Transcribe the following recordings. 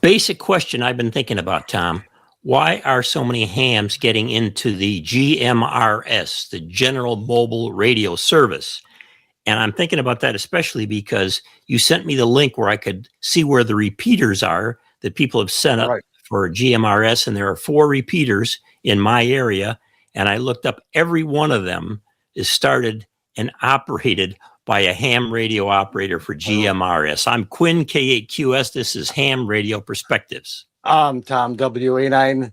Basic question I've been thinking about, Tom. Why are so many hams getting into the GMRS, the General Mobile Radio Service? And I'm thinking about that especially because you sent me the link where I could see where the repeaters are that people have set up for GMRS, and there are 4 repeaters in my area, and I looked up every one of them is started and operated by a ham radio operator for GMRS. I'm Quinn K8QS. This is Ham Radio Perspectives. I'm Tom WA9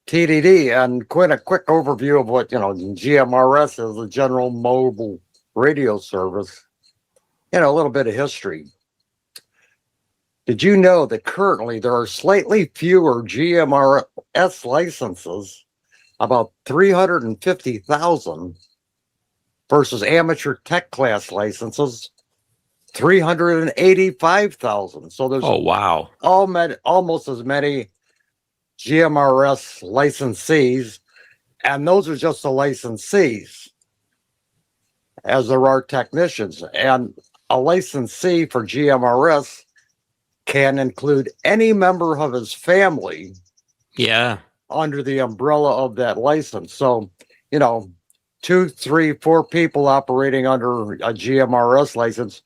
TDD, and Quinn, a quick overview of what GMRS is, the General Mobile Radio Service. A little bit of history. Did you know that currently there are slightly fewer GMRS licenses, about 350,000, versus amateur tech class licenses, 385,000. So there's almost as many GMRS licensees, and those are just the licensees, as there are technicians. And a licensee for GMRS can include any member of his family under the umbrella of that license. So, 2, 3, 4 people operating under a GMRS license,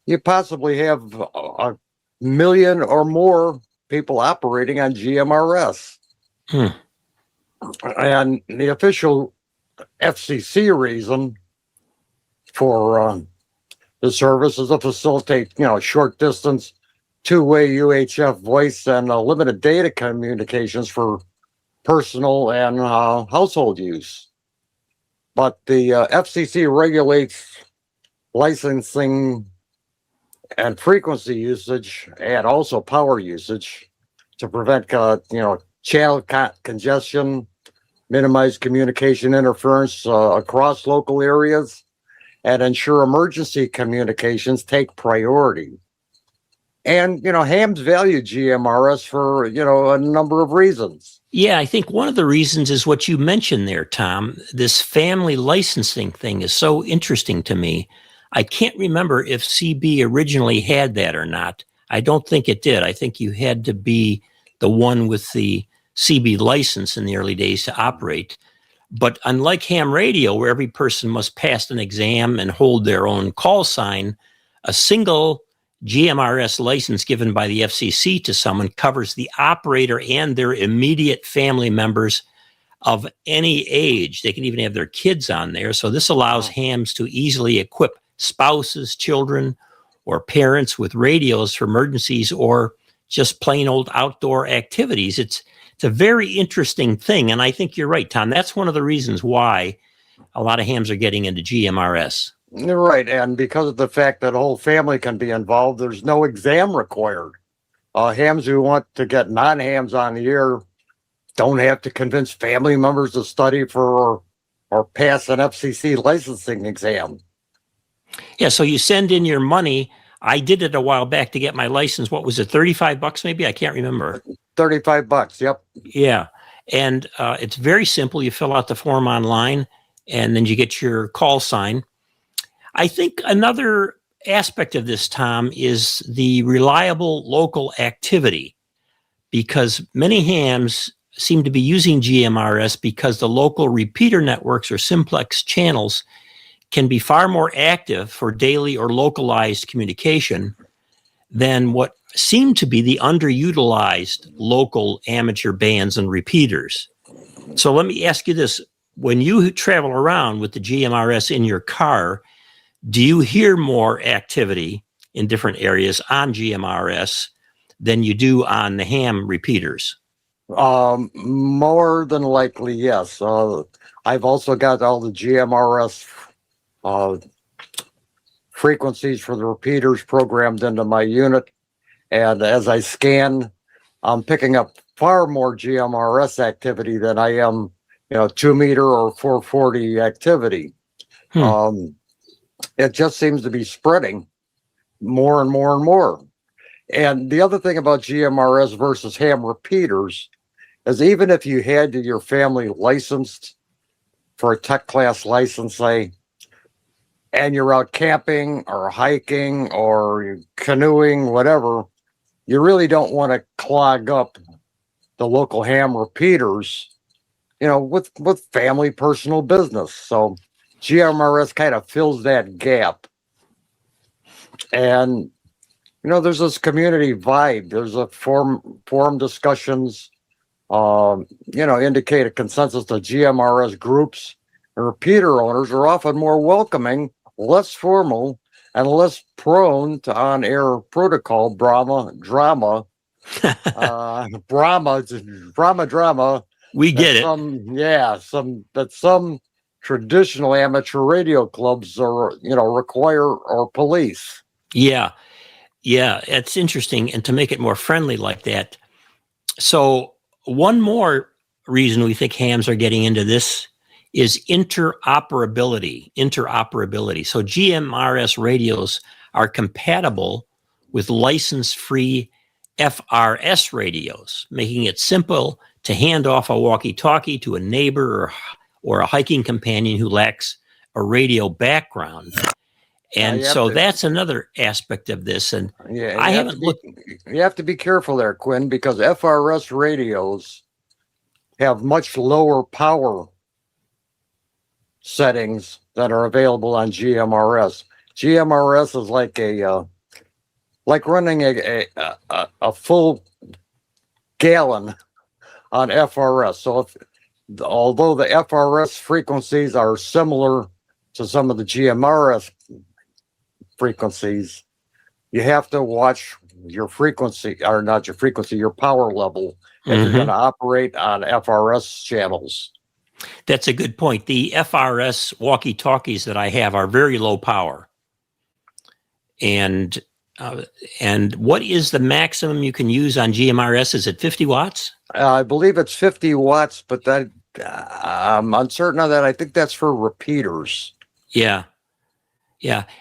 you possibly have 1 million or more people operating on GMRS. And the official FCC reason for the service is to facilitate, short distance, two-way UHF voice and limited data communications for personal and household use. But the FCC regulates licensing and frequency usage and also power usage to prevent, channel congestion, minimize communication interference across local areas, and ensure emergency communications take priority. And, hams value GMRS for, a number of reasons. Yeah, I think one of the reasons is what you mentioned there, Tom. This family licensing thing is so interesting to me. I can't remember if CB originally had that or not. I don't think it did. I think you had to be the one with the CB license in the early days to operate. But unlike ham radio, where every person must pass an exam and hold their own call sign, a single GMRS license given by the FCC to someone covers the operator and their immediate family members of any age. They can even have their kids on there. So this allows hams to easily equip spouses, children, or parents with radios for emergencies or just plain old outdoor activities. It's a very interesting thing. And I think you're right, Tom. That's one of the reasons why a lot of hams are getting into GMRS. You're right. And because of the fact that a whole family can be involved, there's no exam required. Hams who want to get non-hams on the air don't have to convince family members to study for or pass an FCC licensing exam. Yeah, so you send in your money. I did it a while back to get my license. What was it, $35 maybe? I can't remember. $35, yep. Yeah, and it's very simple. You fill out the form online, and then you get your call sign. I think another aspect of this, Tom, is the reliable local activity, because many hams seem to be using GMRS because the local repeater networks or simplex channels can be far more active for daily or localized communication than what seem to be the underutilized local amateur bands and repeaters. So let me ask you this. When you travel around with the GMRS in your car, do you hear more activity in different areas on GMRS than you do on the ham repeaters? More than likely, yes. I've also got all the GMRS frequencies for the repeaters programmed into my unit. And as I scan, I'm picking up far more GMRS activity than I am, 2 meter or 440 activity. It just seems to be spreading more and more and more. And the other thing about GMRS versus ham repeaters is even if you had your family licensed for a tech class license, say, and you're out camping or hiking or canoeing, whatever, you really don't want to clog up the local ham repeaters, with family personal business. So GMRS kind of fills that gap. And, there's this community vibe. There's a forum discussions, indicate a consensus that GMRS groups and repeater owners are often more welcoming, less formal, and less prone to on-air protocol drama. Drama. We get it. Some traditional amateur radio clubs are, require or police. Yeah, it's interesting, and to make it more friendly like that. So one more reason we think hams are getting into this is interoperability. So GMRS radios are compatible with license-free FRS radios, making it simple to hand off a walkie-talkie to a neighbor or a hiking companion who lacks a radio background. And so that's another aspect of this. And I haven't looked. You have to be careful there, Quinn, because FRS radios have much lower power settings that are available on GMRS. GMRS is like running a full gallon on FRS. So although the FRS frequencies are similar to some of the GMRS frequencies, you have to watch your frequency, or not your frequency, your power level if you're going to operate on FRS channels. That's a good point. The FRS walkie-talkies that I have are very low power. And what is the maximum you can use on GMRS? Is it 50 watts? I believe it's 50 watts, but I'm uncertain of that. I think that's for repeaters. Yeah.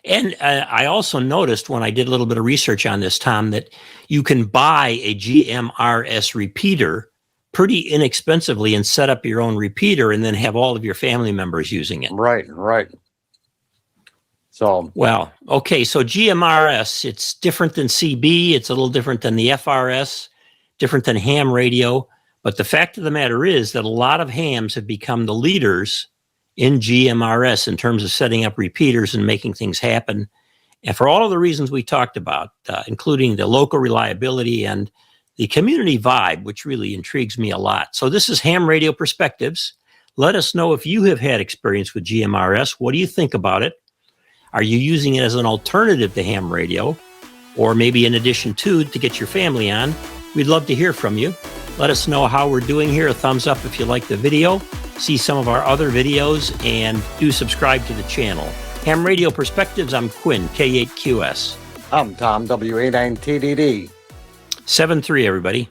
And I also noticed when I did a little bit of research on this, Tom, that you can buy a GMRS repeater pretty inexpensively and set up your own repeater and then have all of your family members using it. Right. So, well, okay. So GMRS, it's different than CB. It's a little different than the FRS, different than ham radio. But the fact of the matter is that a lot of hams have become the leaders in GMRS in terms of setting up repeaters and making things happen. And for all of the reasons we talked about, including the local reliability and the community vibe, which really intrigues me a lot. So this is Ham Radio Perspectives. Let us know if you have had experience with GMRS. What do you think about it? Are you using it as an alternative to ham radio, or maybe in addition to get your family on? We'd love to hear from you. Let us know how we're doing here. A thumbs up if you like the video. See some of our other videos, and do subscribe to the channel. Ham Radio Perspectives, I'm Quinn, K8QS. I'm Tom, WA9TDD. 7-3, everybody.